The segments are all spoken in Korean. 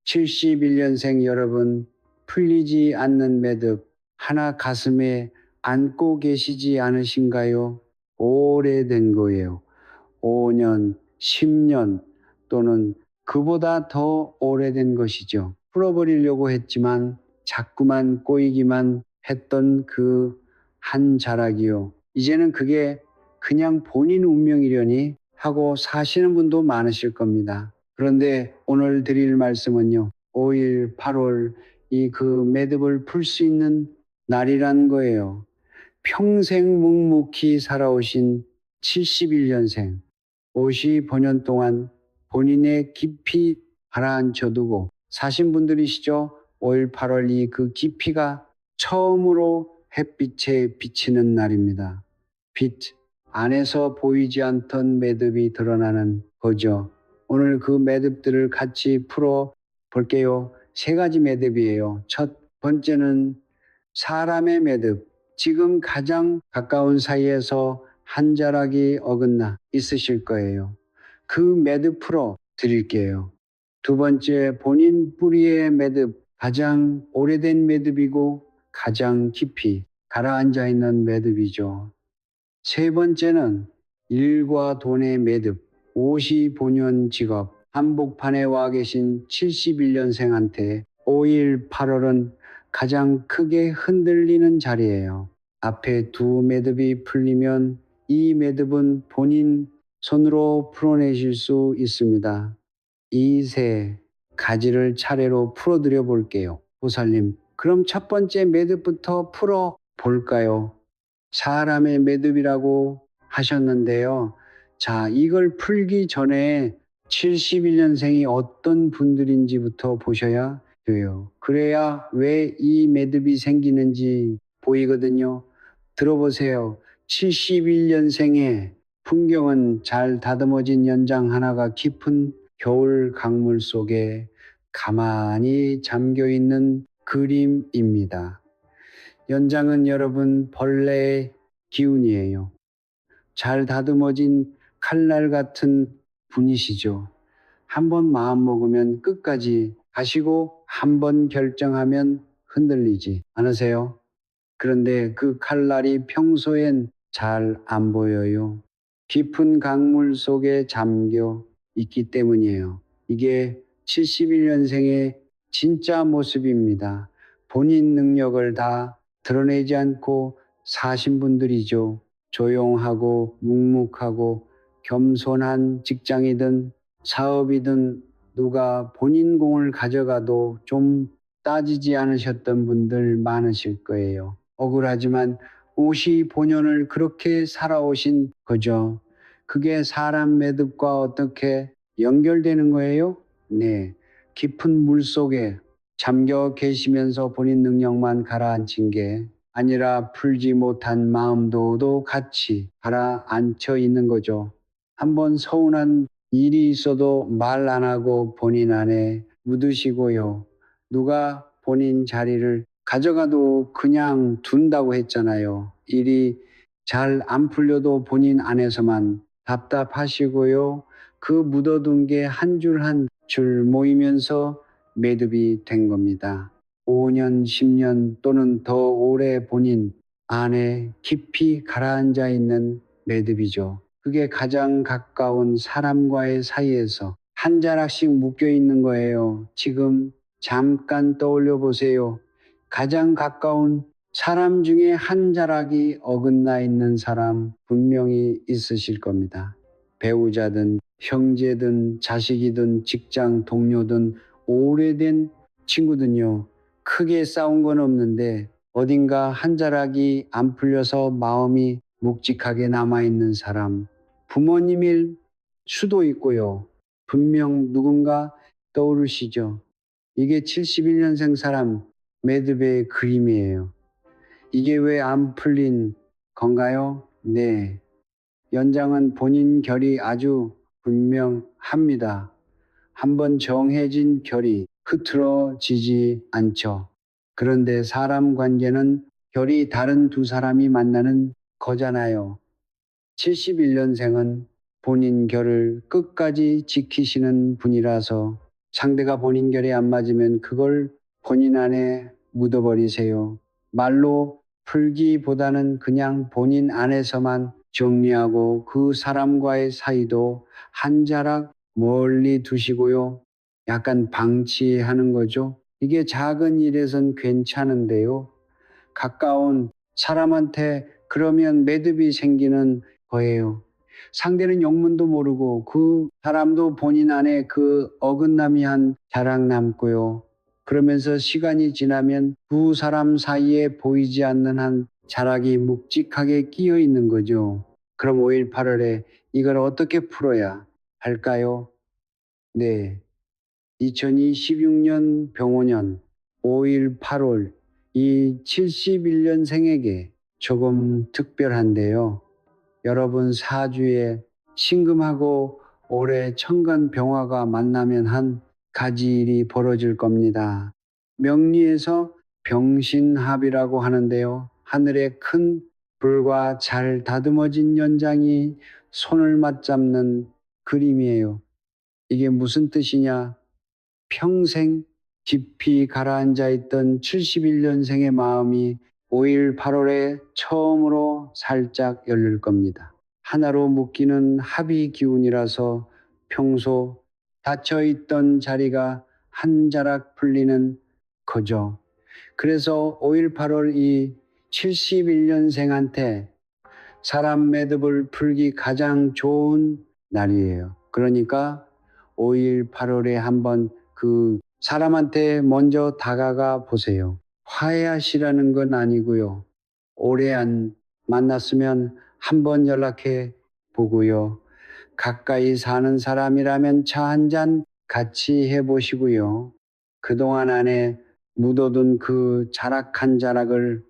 71년생 여러분, 풀리지 않는 매듭 하나 가슴에 안고 계시지 않으신가요? 오래된 거예요. 5년, 10년 또는 그보다 더 오래된 것이죠. 풀어버리려고 했지만 자꾸만 꼬이기만 했던 그 한 자락이요. 이제는 그게 그냥 본인 운명이려니 하고 사시는 분도 많으실 겁니다. 그런데 오늘 드릴 말씀은요. 5일, 8월 이 그 매듭을 풀 수 있는 날이란 거예요. 평생 묵묵히 살아오신 71년생, 55년 동안 본인의 깊이 가라앉혀두고 사신 분들이시죠. 5일, 8월 이 그 깊이가 처음으로 햇빛에 비치는 날입니다. 빛 안에서 보이지 않던 매듭이 드러나는 거죠. 오늘 그 매듭들을 같이 풀어 볼게요. 세 가지 매듭이에요. 첫 번째는 사람의 매듭. 지금 가장 가까운 사이에서 한 자락이 어긋나 있으실 거예요. 그 매듭 풀어 드릴게요. 두 번째, 본인 뿌리의 매듭. 가장 오래된 매듭이고 가장 깊이 가라앉아 있는 매듭이죠. 세 번째는 일과 돈의 매듭. 55년 직업, 한복판에 와 계신 71년생한테 5일, 8월은 가장 크게 흔들리는 자리예요. 앞에 두 매듭이 풀리면 이 매듭은 본인 손으로 풀어내실 수 있습니다. 이 세 가지를 차례로 풀어드려 볼게요. 보살님, 그럼 첫 번째 매듭부터 풀어 볼까요? 사람의 매듭이라고 하셨는데요. 자, 이걸 풀기 전에 71년생이 어떤 분들인지부터 보셔야 돼요. 그래야 왜 이 매듭이 생기는지 보이거든요. 들어보세요. 71년생의 풍경은 잘 다듬어진 연장 하나가 깊은 겨울 강물 속에 가만히 잠겨 있는 그림입니다. 연장은 여러분 벌레의 기운이에요. 잘 다듬어진 칼날 같은 분이시죠. 한번 마음 먹으면 끝까지 가시고 한번 결정하면 흔들리지 않으세요? 그런데 그 칼날이 평소엔 잘 안 보여요. 깊은 강물 속에 잠겨 있기 때문이에요. 이게 71년생의 진짜 모습입니다. 본인 능력을 다 드러내지 않고 사신 분들이죠. 조용하고 묵묵하고 겸손한 직장이든 사업이든 누가 본인 공을 가져가도 좀 따지지 않으셨던 분들 많으실 거예요. 억울하지만 55년을 그렇게 살아오신 거죠. 그게 사람 매듭과 어떻게 연결되는 거예요? 네. 깊은 물 속에 잠겨 계시면서 본인 능력만 가라앉힌 게 아니라 풀지 못한 마음도 같이 가라앉혀 있는 거죠. 한번 서운한 일이 있어도 말 안 하고 본인 안에 묻으시고요. 누가 본인 자리를 가져가도 그냥 둔다고 했잖아요. 일이 잘 안 풀려도 본인 안에서만 답답하시고요. 그 묻어둔 게 한 줄 한 줄 모이면서 매듭이 된 겁니다. 5년, 10년 또는 더 오래 본인 안에 깊이 가라앉아 있는 매듭이죠. 그게 가장 가까운 사람과의 사이에서 한 자락씩 묶여 있는 거예요. 지금 잠깐 떠올려 보세요. 가장 가까운 사람 중에 한 자락이 어긋나 있는 사람 분명히 있으실 겁니다. 배우자든 형제든 자식이든 직장 동료든 오래된 친구든요. 크게 싸운 건 없는데 어딘가 한 자락이 안 풀려서 마음이 묵직하게 남아있는 사람. 부모님일 수도 있고요. 분명 누군가 떠오르시죠. 이게 71년생 사람 매듭의 그림이에요. 이게 왜 안 풀린 건가요? 네. 연장은 본인 결이 아주 분명합니다. 한번 정해진 결이 흐트러지지 않죠. 그런데 사람 관계는 결이 다른 두 사람이 만나는 거잖아요. 71년생은 본인 결을 끝까지 지키시는 분이라서 상대가 본인 결에 안 맞으면 그걸 본인 안에 묻어버리세요. 말로 풀기보다는 그냥 본인 안에서만 정리하고 그 사람과의 사이도 한 자락 멀리 두시고요. 약간 방치하는 거죠. 이게 작은 일에선 괜찮은데요. 가까운 사람한테 그러면 매듭이 생기는 거예요. 상대는 영문도 모르고 그 사람도 본인 안에 그 어긋남이 한 자락 남고요. 그러면서 시간이 지나면 두 사람 사이에 보이지 않는 한 자락이 묵직하게 끼어 있는 거죠. 그럼 5일 8월에 이걸 어떻게 풀어야 할까요? 네. 2026년 병오년 5일 8월 이 71년생에게 조금 특별한데요. 여러분 사주에 신금하고 올해 천간병화가 만나면 한 가지 일이 벌어질 겁니다. 명리에서 병신합이라고 하는데요. 하늘에 큰 불과 잘 다듬어진 연장이 손을 맞잡는 그림이에요. 이게 무슨 뜻이냐? 평생 깊이 가라앉아 있던 71년생의 마음이 5일 8월에 처음으로 살짝 열릴 겁니다. 하나로 묶이는 합의 기운이라서 평소 닫혀 있던 자리가 한 자락 풀리는 거죠. 그래서 5일 8월 이 71년생한테 사람 매듭을 풀기 가장 좋은 날이에요. 그러니까 5일 8월에 한번 그 사람한테 먼저 다가가 보세요. 화해하시라는 건 아니고요. 오래 안 만났으면 한번 연락해 보고요. 가까이 사는 사람이라면 차 한 잔 같이 해보시고요. 그동안 안에 묻어둔 그 자락한 자락을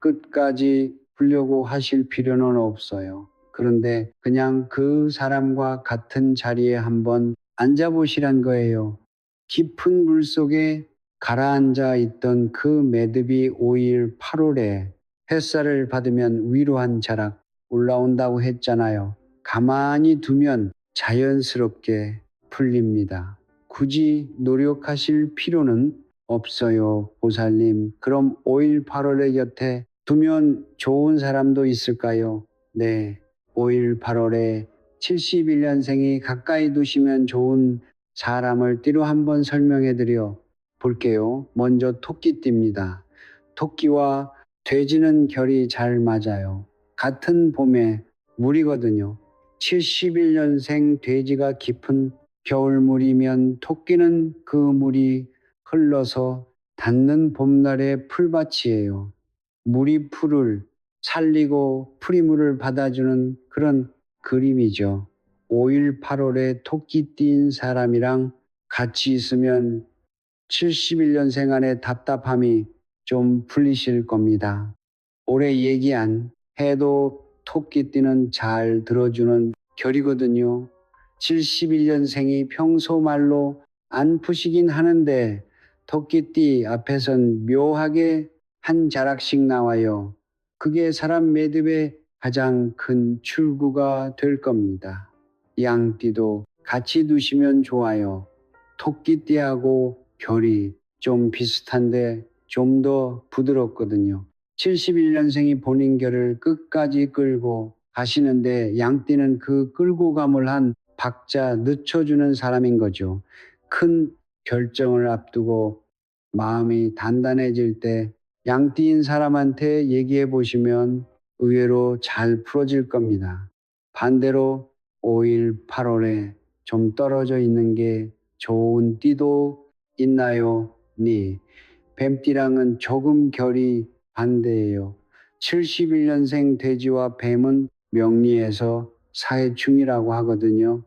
끝까지 풀려고 하실 필요는 없어요. 그런데 그냥 그 사람과 같은 자리에 한번 앉아보시란 거예요. 깊은 물 속에 가라앉아 있던 그 매듭이 5일 8월에 햇살을 받으면 위로 한 자락 올라온다고 했잖아요. 가만히 두면 자연스럽게 풀립니다. 굳이 노력하실 필요는 없어요, 보살님. 그럼 5일 8월의 곁에 두면 좋은 사람도 있을까요? 네. 5일 8월에 71년생이 가까이 두시면 좋은 사람을 띠로 한번 설명해 드려 볼게요. 먼저 토끼띠입니다. 토끼와 돼지는 결이 잘 맞아요. 같은 봄에 물이거든요. 71년생 돼지가 깊은 겨울물이면 토끼는 그 물이 흘러서 닿는 봄날의 풀밭이에요. 물이 풀을 살리고 풀이 물을 받아주는 그런 그림이죠. 5일 8월에 토끼띠인 사람이랑 같이 있으면 71년생 안의 답답함이 좀 풀리실 겁니다. 올해 얘기한 해도 토끼띠는 잘 들어주는 결이거든요. 71년생이 평소 말로 안 푸시긴 하는데 토끼띠 앞에선 묘하게 한 자락씩 나와요. 그게 사람 매듭의 가장 큰 출구가 될 겁니다. 양띠도 같이 두시면 좋아요. 토끼띠하고 결이 좀 비슷한데 좀 더 부드럽거든요. 71년생이 본인 결을 끝까지 끌고 가시는데 양띠는 그 끌고 감을 한 박자 늦춰주는 사람인 거죠. 큰 결정을 앞두고 마음이 단단해질 때 양띠인 사람한테 얘기해 보시면 의외로 잘 풀어질 겁니다. 반대로 5일 8월에 좀 떨어져 있는 게 좋은 띠도 있나요? 네. 뱀띠랑은 조금 결이 반대예요. 71년생 돼지와 뱀은 명리에서 사해충이라고 하거든요.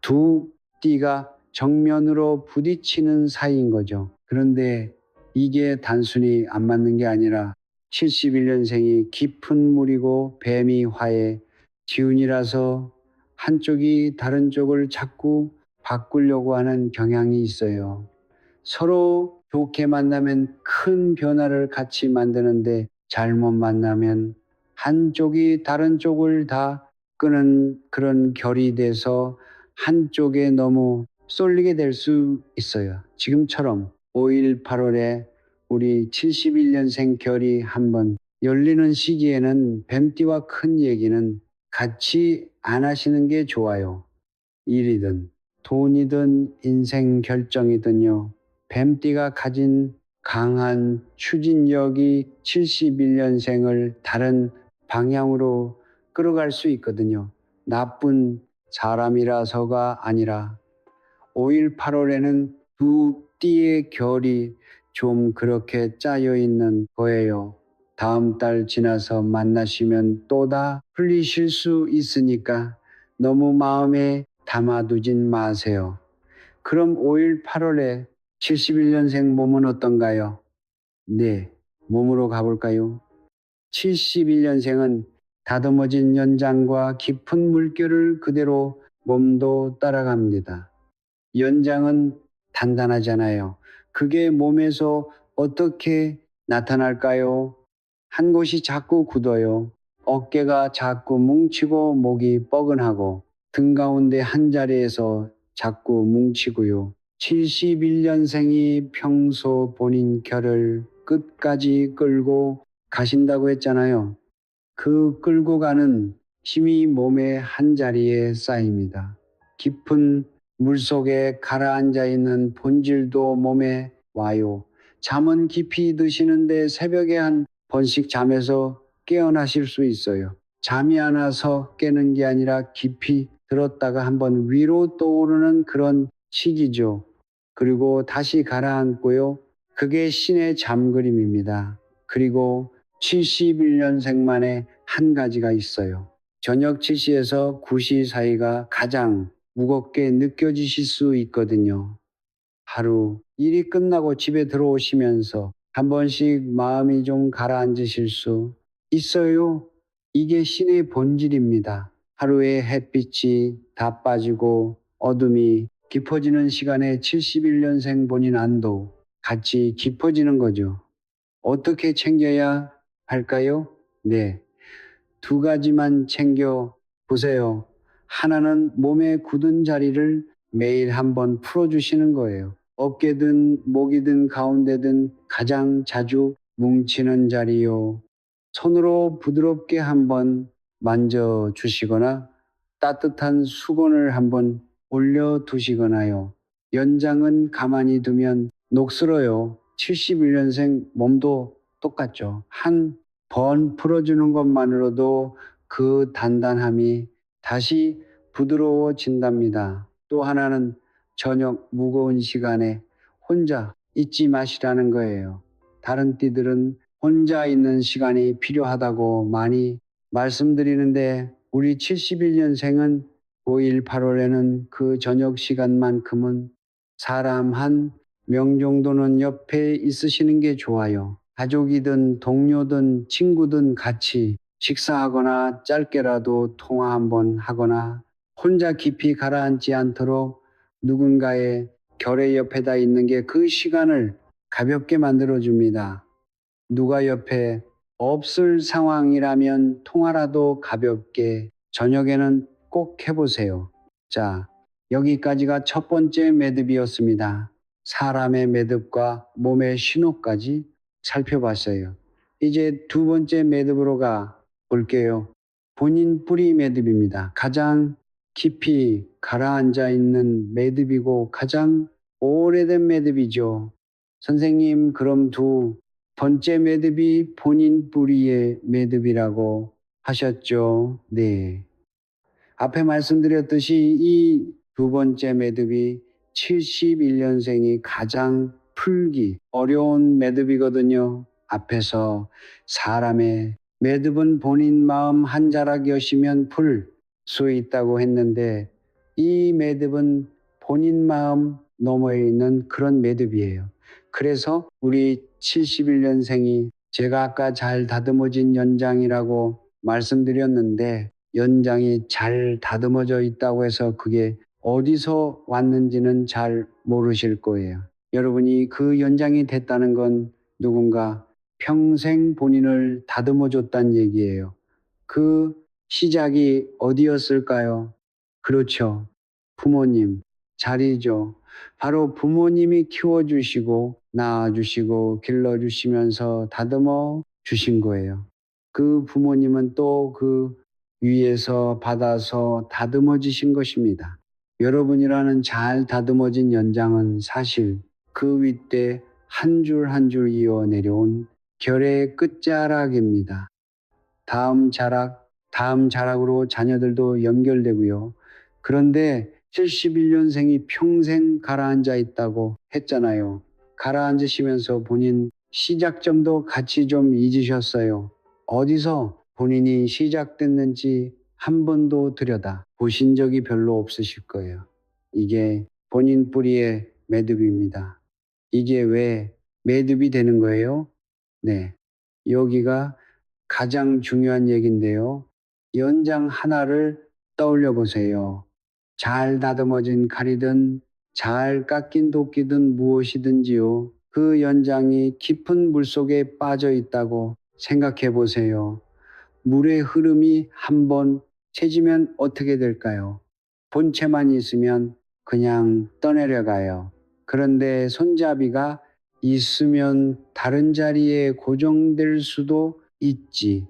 두 띠가 정면으로 부딪히는 사이인 거죠. 그런데 이게 단순히 안 맞는 게 아니라 71년생이 깊은 물이고 뱀이 화해, 기운이라서 한쪽이 다른 쪽을 자꾸 바꾸려고 하는 경향이 있어요. 서로 좋게 만나면 큰 변화를 같이 만드는데 잘못 만나면 한쪽이 다른 쪽을 다 끄는 그런 결이 돼서 한쪽에 너무 쏠리게 될 수 있어요. 지금처럼 5일 8월에 우리 71년생 결이 한번 열리는 시기에는 뱀띠와 큰 얘기는 같이 안 하시는 게 좋아요. 일이든 돈이든 인생 결정이든요. 뱀띠가 가진 강한 추진력이 71년생을 다른 방향으로 끌어갈 수 있거든요. 나쁜 사람이라서가 아니라 5일 8월에는 두 띠의 결이 좀 그렇게 짜여 있는 거예요. 다음 달 지나서 만나시면 또 다 풀리실 수 있으니까 너무 마음에 담아두진 마세요. 그럼 5일 8월에 71년생 몸은 어떤가요? 네, 몸으로 가볼까요? 71년생은 다듬어진 연장과 깊은 물결을 그대로 몸도 따라갑니다. 연장은 단단하잖아요. 그게 몸에서 어떻게 나타날까요? 한 곳이 자꾸 굳어요. 어깨가 자꾸 뭉치고 목이 뻐근하고 등 가운데 한 자리에서 자꾸 뭉치고요. 71년생이 평소 본인 결을 끝까지 끌고 가신다고 했잖아요. 그 끌고 가는 힘이 몸의 한 자리에 쌓입니다. 깊은 물속에 가라앉아 있는 본질도 몸에 와요. 잠은 깊이 드시는데 새벽에 한 번씩 잠에서 깨어나실 수 있어요. 잠이 안 와서 깨는 게 아니라 깊이 들었다가 한번 위로 떠오르는 그런 시기죠. 그리고 다시 가라앉고요. 그게 신의 잠그림입니다. 그리고 71년생만에 한 가지가 있어요. 저녁 7시에서 9시 사이가 가장 무겁게 느껴지실 수 있거든요. 하루 일이 끝나고 집에 들어오시면서 한 번씩 마음이 좀 가라앉으실 수 있어요. 이게 신의 본질입니다. 하루의 햇빛이 다 빠지고 어둠이 깊어지는 시간에 71년생 본인 안도 같이 깊어지는 거죠. 어떻게 챙겨야 할까요? 네. 두 가지만 챙겨 보세요. 하나는 몸의 굳은 자리를 매일 한번 풀어주시는 거예요. 어깨든 목이든 가운데든 가장 자주 뭉치는 자리요. 손으로 부드럽게 한번 만져주시거나 따뜻한 수건을 한번 올려두시거나요. 연장은 가만히 두면 녹슬어요. 71년생 몸도 똑같죠. 한 번 풀어주는 것만으로도 그 단단함이 다시 부드러워진답니다. 또 하나는 저녁 무거운 시간에 혼자 잊지 마시라는 거예요. 다른 띠들은 혼자 있는 시간이 필요하다고 많이 말씀드리는데 우리 71년생은 5일 8월에는 그 저녁 시간만큼은 사람 한 명 정도는 옆에 있으시는 게 좋아요. 가족이든 동료든 친구든 같이 식사하거나 짧게라도 통화 한번 하거나 혼자 깊이 가라앉지 않도록 누군가의 결의 옆에다 있는 게 그 시간을 가볍게 만들어줍니다. 누가 옆에 없을 상황이라면 통화라도 가볍게 저녁에는 꼭 해보세요. 자, 여기까지가 첫 번째 매듭이었습니다. 사람의 매듭과 몸의 신호까지 살펴봤어요. 이제 두 번째 매듭으로 가 볼게요. 본인 뿌리 매듭입니다. 가장 깊이 가라앉아 있는 매듭이고 가장 오래된 매듭이죠. 선생님, 그럼 두 번째 매듭이 본인 뿌리의 매듭이라고 하셨죠? 네. 앞에 말씀드렸듯이 이 두 번째 매듭이 71년생이 가장 풀기 어려운 매듭이거든요. 앞에서 사람의 매듭은 본인 마음 한 자락 여시면 풀 수 있다고 했는데 이 매듭은 본인 마음 너머에 있는 그런 매듭이에요. 그래서 우리 71년생이 제가 아까 잘 다듬어진 연장이라고 말씀드렸는데 연장이 잘 다듬어져 있다고 해서 그게 어디서 왔는지는 잘 모르실 거예요. 여러분이 그 연장이 됐다는 건 누군가 평생 본인을 다듬어 줬다는 얘기예요. 그 시작이 어디였을까요? 그렇죠. 부모님. 자리죠. 바로 부모님이 키워주시고 낳아주시고 길러주시면서 다듬어 주신 거예요. 그 부모님은 또 그 위에서 받아서 다듬어 주신 것입니다. 여러분이라는 잘 다듬어진 연장은 사실 그 윗대 한 줄 한 줄 이어 내려온 결의 끝자락입니다. 다음 자락으로 자녀들도 연결되고요. 그런데 71년생이 평생 가라앉아 있다고 했잖아요. 가라앉으시면서 본인 시작점도 같이 좀 잊으셨어요. 어디서 본인이 시작됐는지 한 번도 들여다 보신 적이 별로 없으실 거예요. 이게 본인 뿌리의 매듭입니다. 이게 왜 매듭이 되는 거예요? 네. 여기가 가장 중요한 얘기인데요. 연장 하나를 떠올려 보세요. 잘 다듬어진 칼이든 잘 깎인 도끼든 무엇이든지요. 그 연장이 깊은 물 속에 빠져 있다고 생각해 보세요. 물의 흐름이 한번 채지면 어떻게 될까요? 본체만 있으면 그냥 떠내려가요. 그런데 손잡이가 있으면 다른 자리에 고정될 수도 있지.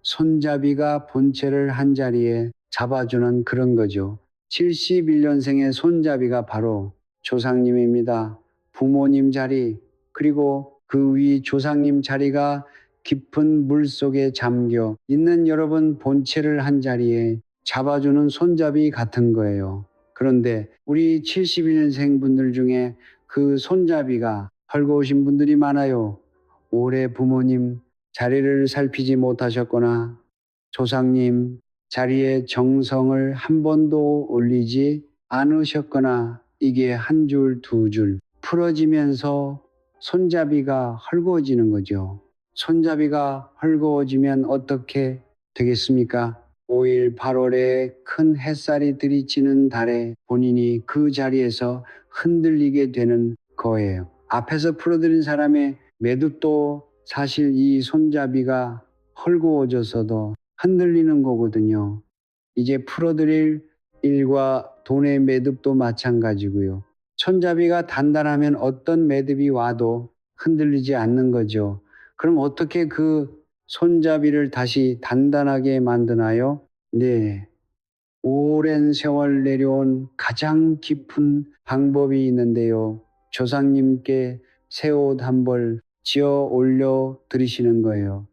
손잡이가 본체를 한 자리에 잡아주는 그런 거죠. 71년생의 손잡이가 바로 조상님입니다. 부모님 자리, 그리고 그 위 조상님 자리가 깊은 물 속에 잠겨 있는 여러분 본체를 한 자리에 잡아주는 손잡이 같은 거예요. 그런데 우리 71년생 분들 중에 그 손잡이가 헐거우신 분들이 많아요. 오래 부모님 자리를 살피지 못하셨거나 조상님 자리에 정성을 한 번도 올리지 않으셨거나 이게 한 줄, 두 줄 풀어지면서 손잡이가 헐거워지는 거죠. 손잡이가 헐거워지면 어떻게 되겠습니까? 5일, 8월에 큰 햇살이 들이치는 달에 본인이 그 자리에서 흔들리게 되는 거예요. 앞에서 풀어드린 사람의 매듭도 사실 이 손잡이가 헐거워져서도 흔들리는 거거든요. 이제 풀어드릴 일과 돈의 매듭도 마찬가지고요. 손잡이가 단단하면 어떤 매듭이 와도 흔들리지 않는 거죠. 그럼 어떻게 그 손잡이를 다시 단단하게 만드나요? 네. 오랜 세월 내려온 가장 깊은 방법이 있는데요. 조상님께 새 옷 한 벌 지어 올려 드리시는 거예요.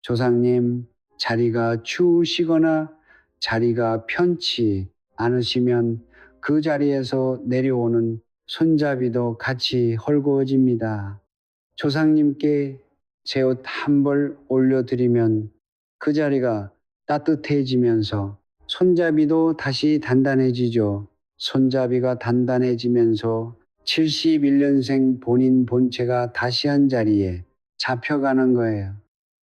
조상님, 자리가 추우시거나 자리가 편치 않으시면 그 자리에서 내려오는 손잡이도 같이 헐거워집니다. 조상님께 새 옷 한 벌 올려드리면 그 자리가 따뜻해지면서 손잡이도 다시 단단해지죠. 손잡이가 단단해지면서 71년생 본인 본체가 다시 한 자리에 잡혀가는 거예요.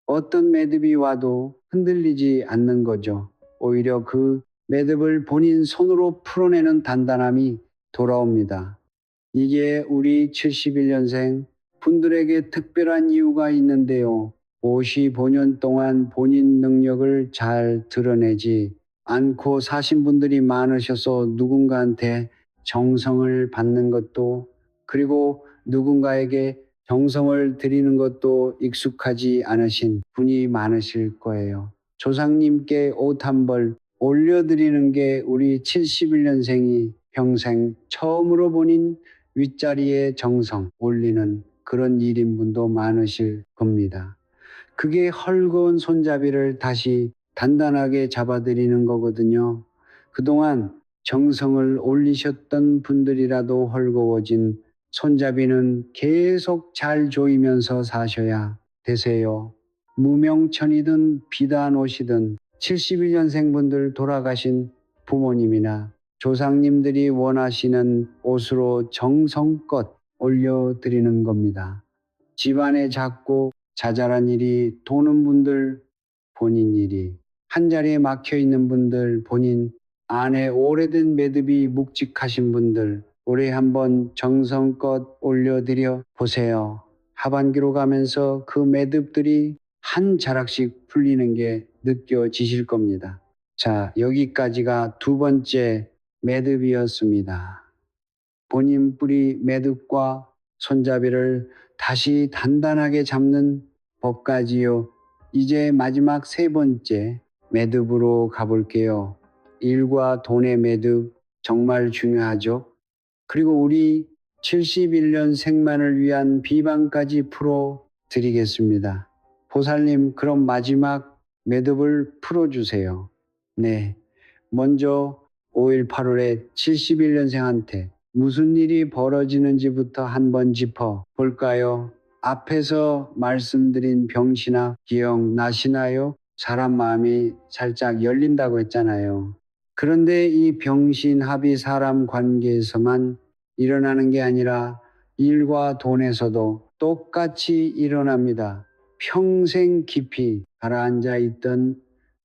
어떤 매듭이 와도 흔들리지 않는 거죠. 오히려 그 매듭을 본인 손으로 풀어내는 단단함이 돌아옵니다. 이게 우리 71년생 분들에게 특별한 이유가 있는데요. 55년 동안 본인 능력을 잘 드러내지 않고 사신 분들이 많으셔서 누군가한테 정성을 받는 것도, 그리고 누군가에게 정성을 드리는 것도 익숙하지 않으신 분이 많으실 거예요. 조상님께 옷 한 벌 올려드리는 게 우리 71년생이 평생 처음으로 본인 윗자리에 정성 올리는 그런 일인분도 많으실 겁니다. 그게 헐거운 손잡이를 다시 단단하게 잡아드리는 거거든요. 그동안 정성을 올리셨던 분들이라도 헐거워진 손잡이는 계속 잘 조이면서 사셔야 되세요. 무명천이든 비단 옷이든 71년생 분들 돌아가신 부모님이나 조상님들이 원하시는 옷으로 정성껏 올려드리는 겁니다. 집안에 작고 자잘한 일이 도는 분들 본인 일이, 한자리에 막혀 있는 분들 본인 안에 오래된 매듭이 묵직하신 분들 올해 한번 정성껏 올려드려 보세요. 하반기로 가면서 그 매듭들이 한 자락씩 풀리는 게 느껴지실 겁니다. 자, 여기까지가 두 번째 매듭이었습니다. 본인 뿌리 매듭과 손잡이를 다시 단단하게 잡는 법까지요. 이제 마지막 세 번째 매듭으로 가볼게요. 일과 돈의 매듭 정말 중요하죠. 그리고 우리 71년 생만을 위한 비방까지 풀어 드리겠습니다. 보살님, 그럼 마지막 매듭을 풀어주세요. 네. 먼저 5일 8월에 71년생한테 무슨 일이 벌어지는지부터 한번 짚어 볼까요? 앞에서 말씀드린 병신아 기억나시나요? 사람 마음이 살짝 열린다고 했잖아요. 그런데 이 병신합이 사람 관계에서만 일어나는 게 아니라 일과 돈에서도 똑같이 일어납니다. 평생 깊이 가라앉아 있던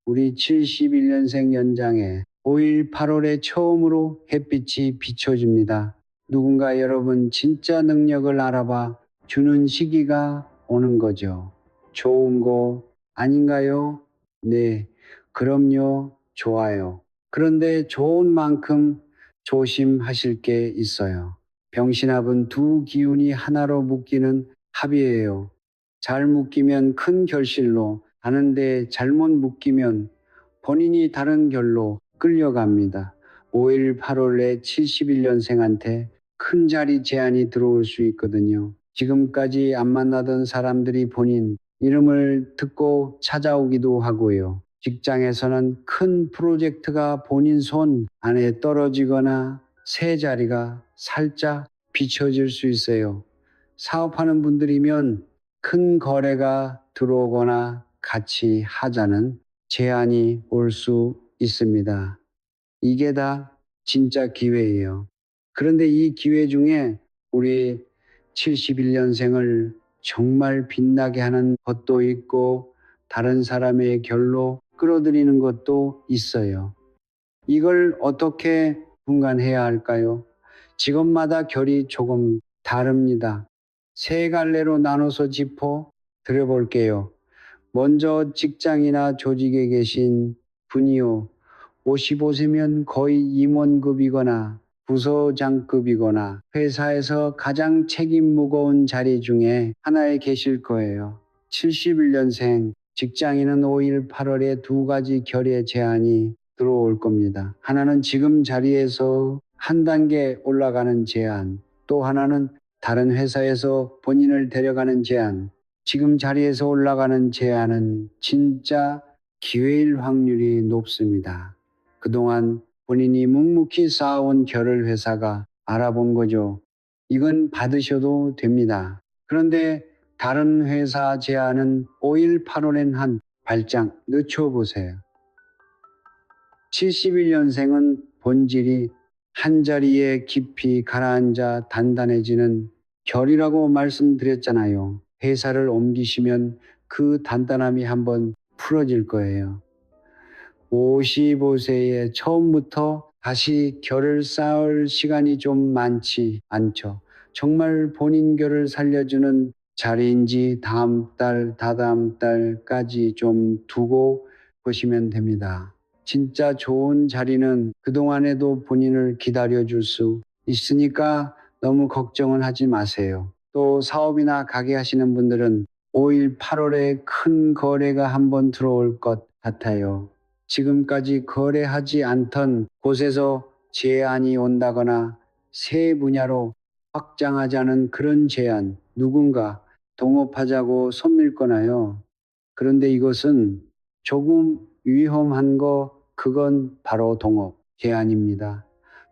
우리 71년생 연장에 5일 8월에 처음으로 햇빛이 비춰집니다. 누군가 여러분 진짜 능력을 알아봐 주는 시기가 오는 거죠. 좋은 거 아닌가요? 네, 그럼요. 좋아요. 그런데 좋은 만큼 조심하실 게 있어요. 병신합은 두 기운이 하나로 묶이는 합이에요. 잘 묶이면 큰 결실로 가는데 잘못 묶이면 본인이 다른 결로 끌려갑니다. 5일 8월에 71년생한테 큰 자리 제안이 들어올 수 있거든요. 지금까지 안 만나던 사람들이 본인 이름을 듣고 찾아오기도 하고요. 직장에서는 큰 프로젝트가 본인 손 안에 떨어지거나 새 자리가 살짝 비춰질 수 있어요. 사업하는 분들이면 큰 거래가 들어오거나 같이 하자는 제안이 올 수 있습니다. 이게 다 진짜 기회예요. 그런데 이 기회 중에 우리 71년생을 정말 빛나게 하는 것도 있고 다른 사람의 결로 끌어들이는 것도 있어요. 이걸 어떻게 분간해야 할까요? 직업마다 결이 조금 다릅니다. 세 갈래로 나눠서 짚어 드려볼게요. 먼저 직장이나 조직에 계신 분이요. 55세면 거의 임원급이거나 부서장급이거나 회사에서 가장 책임 무거운 자리 중에 하나에 계실 거예요. 71년생 직장인은 5일 8월에 두 가지 결의 제안이 들어올 겁니다. 하나는 지금 자리에서 한 단계 올라가는 제안, 또 하나는 다른 회사에서 본인을 데려가는 제안. 지금 자리에서 올라가는 제안은 진짜 기회일 확률이 높습니다. 그동안 본인이 묵묵히 쌓아온 결을 회사가 알아본 거죠. 이건 받으셔도 됩니다. 그런데 다른 회사 제안은 5일 8월엔 한 발짝 늦춰보세요. 71년생은 본질이 한자리에 깊이 가라앉아 단단해지는 결이라고 말씀드렸잖아요. 회사를 옮기시면 그 단단함이 한번 풀어질 거예요. 55세에 처음부터 다시 결을 쌓을 시간이 좀 많지 않죠. 정말 본인 결을 살려주는 자리인지 다음 달, 다다음 달까지 좀 두고 보시면 됩니다. 진짜 좋은 자리는 그동안에도 본인을 기다려줄 수 있으니까 너무 걱정은 하지 마세요. 또 사업이나 가게 하시는 분들은 5일 8월에 큰 거래가 한번 들어올 것 같아요. 지금까지 거래하지 않던 곳에서 제안이 온다거나 새 분야로 확장하자는 그런 제안, 누군가 동업하자고 손 밀거나요. 그런데 이것은 조금 위험한 거, 그건 바로 동업 제안입니다.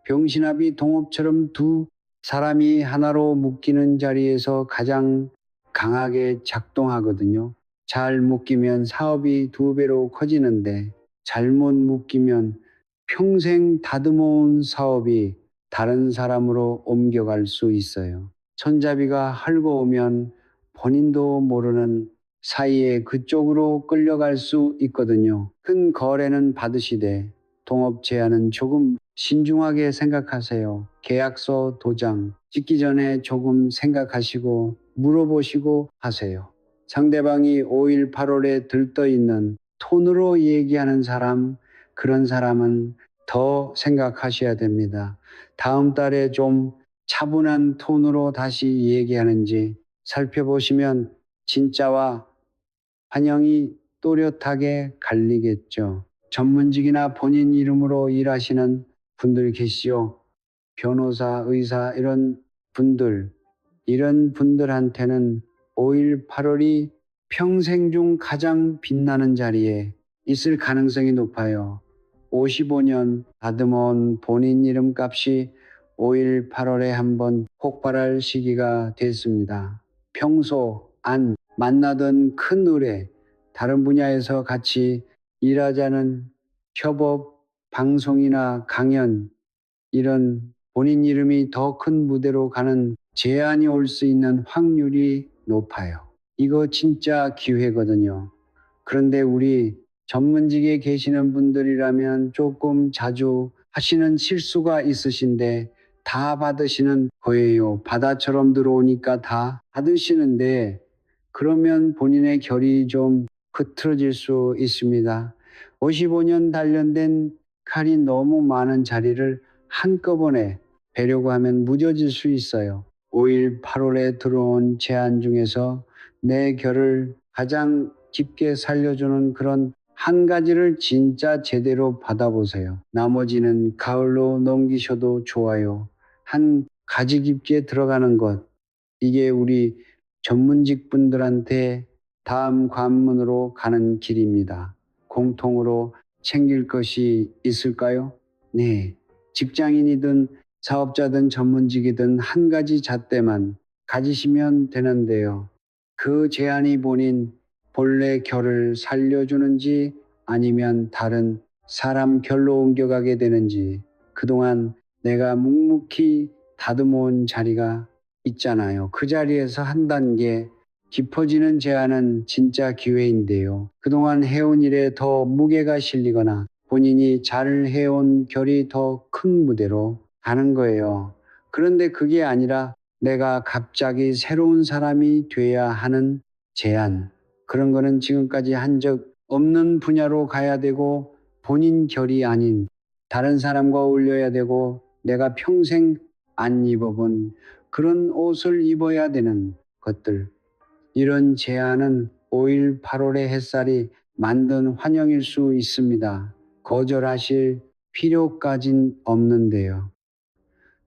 병신합이 동업처럼 두 사람이 하나로 묶이는 자리에서 가장 강하게 작동하거든요. 잘 묶이면 사업이 2배로 커지는데 잘못 묶이면 평생 다듬어온 사업이 다른 사람으로 옮겨갈 수 있어요. 손잡이가 헐거우면 본인도 모르는 사이에 그쪽으로 끌려갈 수 있거든요. 큰 거래는 받으시되 동업 제안은 조금 신중하게 생각하세요. 계약서 도장 찍기 전에 조금 생각하시고 물어보시고 하세요. 상대방이 5일 8월에 들떠있는 톤으로 얘기하는 사람, 그런 사람은 더 생각하셔야 됩니다. 다음 달에 좀 차분한 톤으로 다시 얘기하는지 살펴보시면 진짜와 환영이 또렷하게 갈리겠죠. 전문직이나 본인 이름으로 일하시는 분들 계시죠. 변호사, 의사 이런 분들한테는 5일 8월이 평생 중 가장 빛나는 자리에 있을 가능성이 높아요. 55년 다듬어온 본인 이름값이 5일 8월에 한번 폭발할 시기가 됐습니다. 평소 안 만나던 큰 의뢰, 다른 분야에서 같이 일하자는 협업, 방송이나 강연, 이런 본인 이름이 더 큰 무대로 가는 제안이 올 수 있는 확률이 높아요. 이거 진짜 기회거든요. 그런데 우리 전문직에 계시는 분들이라면 조금 자주 하시는 실수가 있으신데 다 받으시는 거예요. 바다처럼 들어오니까 다 받으시는데 그러면 본인의 결이 좀 흐트러질 수 있습니다. 55년 단련된 칼이 너무 많은 자리를 한꺼번에 베려고 하면 무뎌질 수 있어요. 5일 8월에 들어온 제안 중에서 내 결을 가장 깊게 살려주는 그런 한 가지를 진짜 제대로 받아보세요. 나머지는 가을로 넘기셔도 좋아요. 한 가지 깊게 들어가는 것. 이게 우리 전문직 분들한테 다음 관문으로 가는 길입니다. 공통으로 챙길 것이 있을까요? 네. 직장인이든 사업자든 전문직이든 한 가지 잣대만 가지시면 되는데요. 그 제안이 본인 본래 결을 살려주는지 아니면 다른 사람 결로 옮겨가게 되는지 그동안 내가 묵묵히 다듬어온 자리가 있잖아요. 그 자리에서 한 단계 깊어지는 제안은 진짜 기회인데요. 그동안 해온 일에 더 무게가 실리거나 본인이 잘 해온 결이 더 큰 무대로 가는 거예요. 그런데 그게 아니라 내가 갑자기 새로운 사람이 돼야 하는 제안. 그런 거는 지금까지 한 적 없는 분야로 가야 되고 본인 결이 아닌 다른 사람과 어울려야 되고 내가 평생 안 입어본 그런 옷을 입어야 되는 것들. 이런 제안은 5일 8월의 햇살이 만든 환영일 수 있습니다. 거절하실 필요까진 없는데요.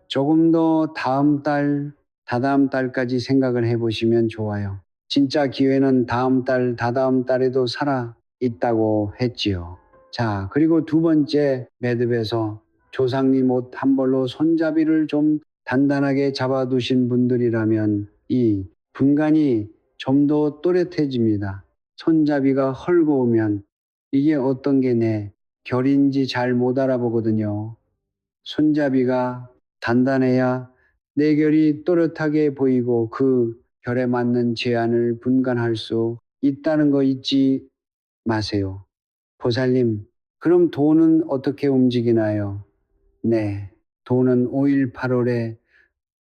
조금 더 다음 달, 다다음 달까지 생각을 해보시면 좋아요. 진짜 기회는 다음 달, 다다음 달에도 살아 있다고 했지요. 자, 그리고 두 번째 매듭에서 조상님 옷 한 벌로 손잡이를 좀 단단하게 잡아두신 분들이라면 이 분간이 좀 더 또렷해집니다. 손잡이가 헐거우면 이게 어떤 게 내 결인지 잘 못 알아보거든요. 손잡이가 단단해야 내 결이 또렷하게 보이고 그 결에 맞는 제안을 분간할 수 있다는 거 잊지 마세요. 보살님, 그럼 돈은 어떻게 움직이나요? 네, 돈은 5일 8월에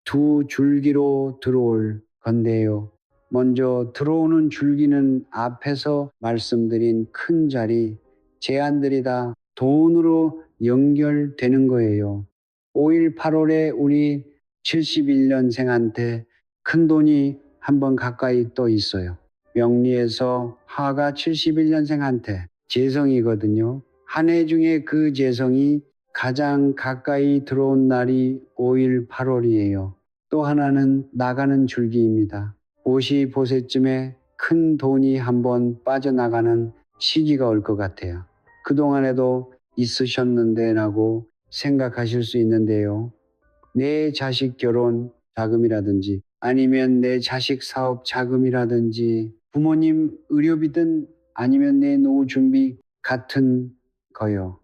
두 줄기로 들어올 건데요. 먼저 들어오는 줄기는 앞에서 말씀드린 큰 자리, 제안들이 다 돈으로 연결되는 거예요. 5일 8월에 우리 71년생한테 큰 돈이 한 번 가까이 또 있어요. 명리에서 하가 71년생한테 재성이거든요. 한 해 중에 그 재성이 가장 가까이 들어온 날이 5일 8월이에요. 또 하나는 나가는 줄기입니다. 55세쯤에 큰 돈이 한번 빠져나가는 시기가 올 것 같아요. 그동안에도 있으셨는데 라고 생각하실 수 있는데요. 내 자식 결혼 자금이라든지 아니면 내 자식 사업 자금이라든지 부모님 의료비든 아니면 내 노후 준비 같은 거요.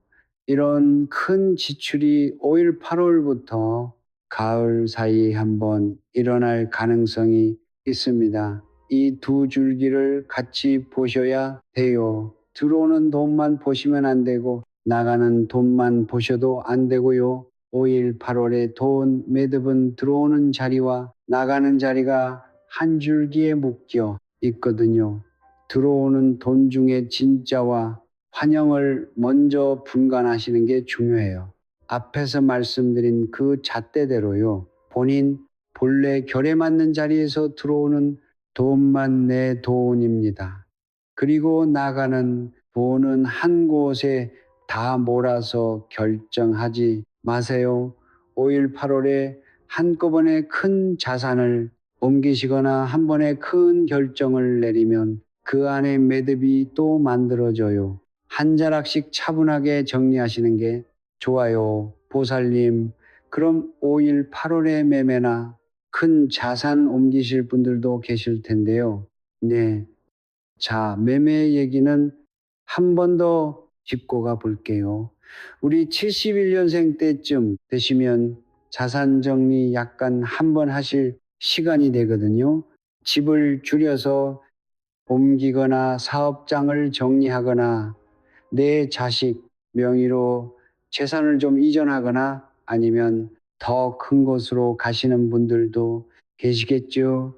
이런 큰 지출이 5일 8월부터 가을 사이 한번 일어날 가능성이 있습니다. 이 두 줄기를 같이 보셔야 돼요. 들어오는 돈만 보시면 안 되고 나가는 돈만 보셔도 안 되고요. 5일 8월에 돈 매듭은 들어오는 자리와 나가는 자리가 한 줄기에 묶여 있거든요. 들어오는 돈 중에 진짜와 환영을 먼저 분간하시는 게 중요해요. 앞에서 말씀드린 그 잣대대로요. 본인 본래 결에 맞는 자리에서 들어오는 돈만 내 돈입니다. 그리고 나가는 돈은 한 곳에 다 몰아서 결정하지 마세요. 5일 8월에 한꺼번에 큰 자산을 옮기시거나 한 번에 큰 결정을 내리면 그 안에 매듭이 또 만들어져요. 한 자락씩 차분하게 정리하시는 게 좋아요. 보살님, 그럼 5일 8월에 매매나 큰 자산 옮기실 분들도 계실 텐데요. 네. 자, 매매 얘기는 한 번 더 짚고 가 볼게요. 우리 71년생 때쯤 되시면 자산 정리 약간 한 번 하실 시간이 되거든요. 집을 줄여서 옮기거나 사업장을 정리하거나 내 자식 명의로 재산을 좀 이전하거나 아니면 더 큰 곳으로 가시는 분들도 계시겠죠.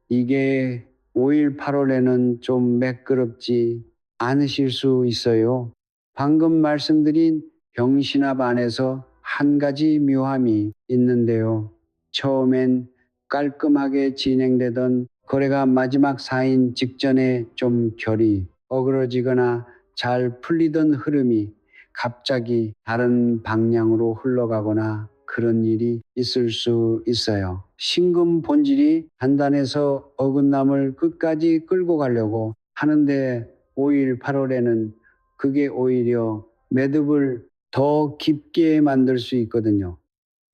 이게 5일 8월에는 좀 매끄럽지 않으실 수 있어요. 방금 말씀드린 병신합 안에서 한 가지 묘함이 있는데요. 처음엔 깔끔하게 진행되던 거래가 마지막 사인 직전에 좀 결이 어그러지거나 잘 풀리던 흐름이 갑자기 다른 방향으로 흘러가거나 그런 일이 있을 수 있어요. 신금 본질이 단단해서 어긋남을 끝까지 끌고 가려고 하는데 5일 8월에는 그게 오히려 매듭을 더 깊게 만들 수 있거든요.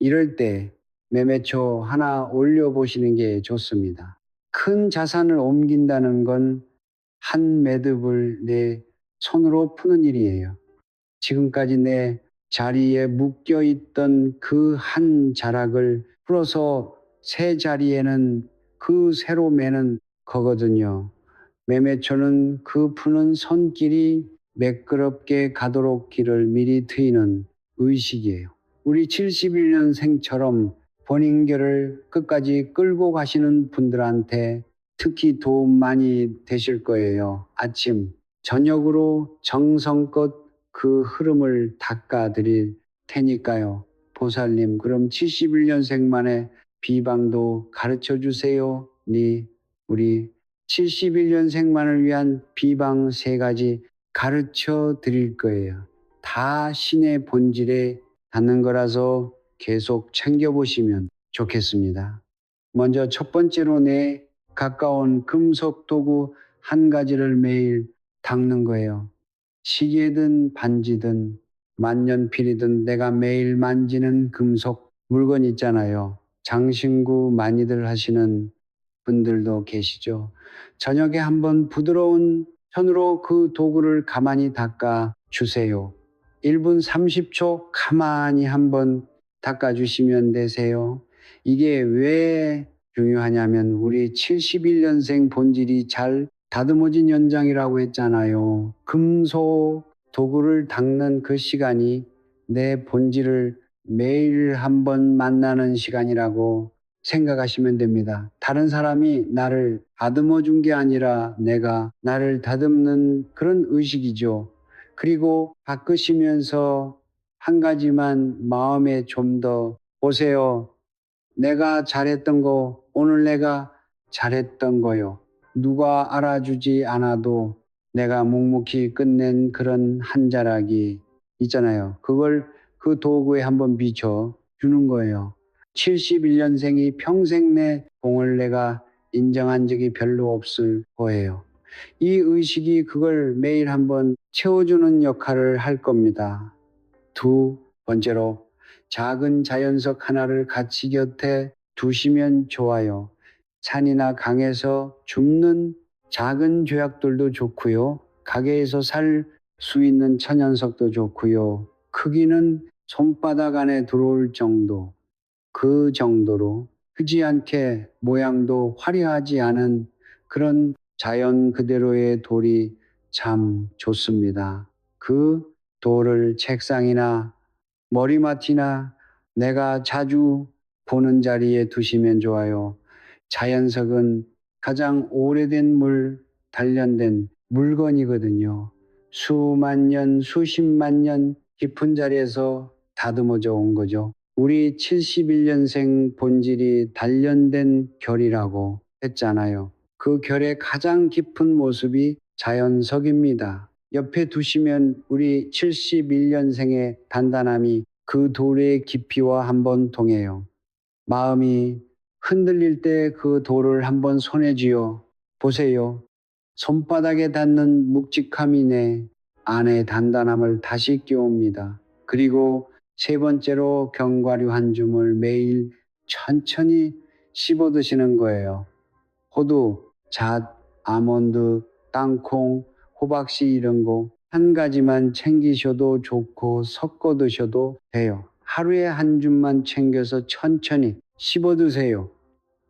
이럴 때 매매초 하나 올려보시는 게 좋습니다. 큰 자산을 옮긴다는 건 한 매듭을 내 손으로 푸는 일이에요. 지금까지 내 자리에 묶여 있던 그 한 자락을 풀어서 새 자리에는 그 새로 매는 거거든요. 매매초는 그 푸는 손길이 매끄럽게 가도록 길을 미리 트이는 의식이에요. 우리 71년생처럼 본인결을 끝까지 끌고 가시는 분들한테 특히 도움 많이 되실 거예요. 아침, 저녁으로 정성껏 그 흐름을 닦아드릴 테니까요. 보살님, 그럼 71년생만의 비방도 가르쳐 주세요. 우리 71년생만을 위한 비방 3가지 가르쳐 드릴 거예요. 다 신의 본질에 닿는 거라서 계속 챙겨보시면 좋겠습니다. 먼저 첫 번째로 내 가까운 금속 도구 한 가지를 매일 닦는 거예요. 시계든 반지든 만년필이든 내가 매일 만지는 금속 물건 있잖아요. 장신구 많이들 하시는 분들도 계시죠. 저녁에 한번 부드러운 손으로 그 도구를 가만히 닦아 주세요. 1분 30초 가만히 한번 닦아 주시면 되세요. 이게 왜 중요하냐면 우리 71년생 본질이 잘 다듬어진 연장이라고 했잖아요. 금속 도구를 닦는 그 시간이 내 본질을 매일 한번 만나는 시간이라고 생각하시면 됩니다. 다른 사람이 나를 다듬어 준 게 아니라 내가 나를 다듬는 그런 의식이죠. 그리고 바꾸시면서 한 가지만 마음에 좀 더 보세요. 내가 잘했던 거, 오늘 내가 잘했던 거요. 누가 알아주지 않아도 내가 묵묵히 끝낸 그런 한 자락이 있잖아요. 그걸 그 도구에 한번 비춰 주는 거예요. 71년생이 평생 내 공을 내가 인정한 적이 별로 없을 거예요. 이 의식이 그걸 매일 한번 채워주는 역할을 할 겁니다. 두 번째로 작은 자연석 하나를 같이 곁에 두시면 좋아요. 산이나 강에서 줍는 작은 조약돌도 좋고요. 가게에서 살 수 있는 천연석도 좋고요. 크기는 손바닥 안에 들어올 정도, 그 정도로 크지 않게 모양도 화려하지 않은 그런 자연 그대로의 돌이 참 좋습니다. 그 돌을 책상이나 머리맡이나 내가 자주 보는 자리에 두시면 좋아요. 자연석은 가장 오래된 단련된 물건이거든요. 수만 년, 수십만 년 깊은 자리에서 다듬어져 온 거죠. 우리 71년생 본질이 단련된 결이라고 했잖아요. 그 결의 가장 깊은 모습이 자연석입니다. 옆에 두시면 우리 71년생의 단단함이 그 돌의 깊이와 한번 동해요. 마음이 흔들릴 때 그 돌을 한번 손에 쥐어 보세요. 손바닥에 닿는 묵직함이 내 안의 단단함을 다시 끼웁니다. 그리고 세 번째로 견과류 한 줌을 매일 천천히 씹어 드시는 거예요. 호두, 잣, 아몬드, 땅콩, 호박씨 이런 거 한 가지만 챙기셔도 좋고 섞어 드셔도 돼요. 하루에 한 줌만 챙겨서 천천히 씹어 드세요.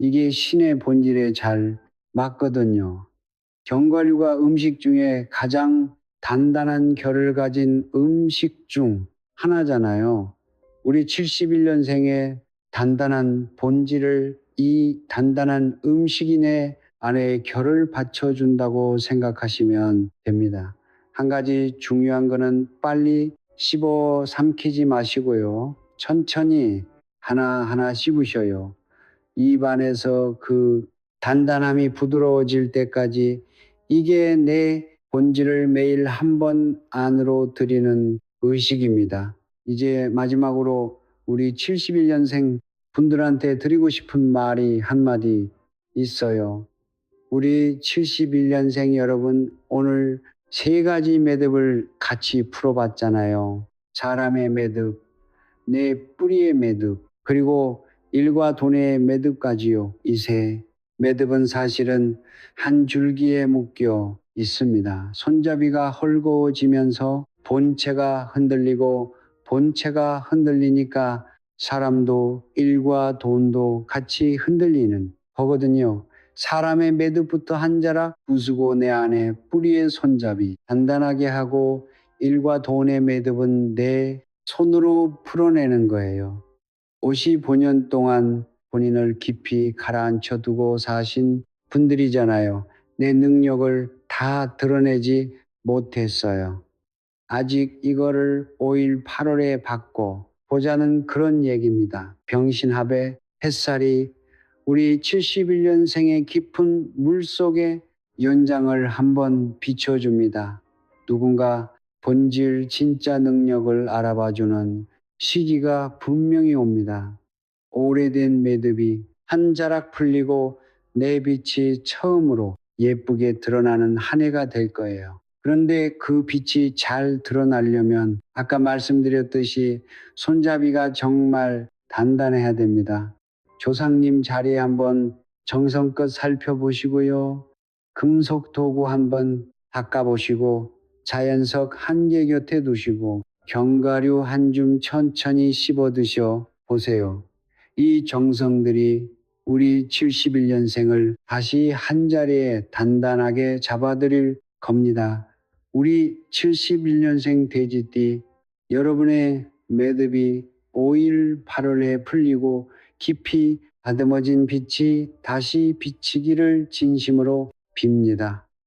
이게 신의 본질에 잘 맞거든요. 견과류가 음식 중에 가장 단단한 결을 가진 음식 중 하나잖아요. 우리 71년생의 단단한 본질을 이 단단한 음식이 내 안에 결을 받쳐준다고 생각하시면 됩니다. 한 가지 중요한 거는 빨리 씹어 삼키지 마시고요. 천천히 하나하나 씹으셔요. 입안에서 그 단단함이 부드러워질 때까지 이게 내 본질을 매일 한 번 안으로 들이는 의식입니다. 이제 마지막으로 우리 71년생 분들한테 드리고 싶은 말이 한마디 있어요. 우리 71년생 여러분, 오늘 세 가지 매듭을 같이 풀어봤잖아요. 사람의 매듭, 내 뿌리의 매듭, 그리고 일과 돈의 매듭까지요. 이세 매듭은 사실은 한 줄기에 묶여 있습니다. 손잡이가 헐거워지면서 본체가 흔들리고 본체가 흔들리니까 사람도 일과 돈도 같이 흔들리는 거거든요. 사람의 매듭부터 한 자락 부수고 내 안에 뿌리의 손잡이 단단하게 하고 일과 돈의 매듭은 내 손으로 풀어내는 거예요. 55년 동안 본인을 깊이 가라앉혀 두고 사신 분들이잖아요. 내 능력을 다 드러내지 못했어요. 아직 이거를 5일 8월에 받고 보자는 그런 얘기입니다. 병신합의 햇살이 우리 71년생의 깊은 물속에 연장을 한번 비춰줍니다. 누군가 본질 진짜 능력을 알아봐주는 시기가 분명히 옵니다. 오래된 매듭이 한 자락 풀리고 내 빛이 처음으로 예쁘게 드러나는 한 해가 될 거예요. 그런데 그 빛이 잘 드러나려면 아까 말씀드렸듯이 손잡이가 정말 단단해야 됩니다. 조상님 자리에 한번 정성껏 살펴보시고요. 금속 도구 한번 닦아보시고 자연석 한 개 곁에 두시고 견과류 한 줌 천천히 씹어 드셔 보세요. 이 정성들이 우리 71년생을 다시 한 자리에 단단하게 잡아드릴 겁니다. 우리 71년생 돼지띠, 여러분의 매듭이 5일 8월에 풀리고 깊이 다듬어진 빛이 다시 비치기를 진심으로 빕니다.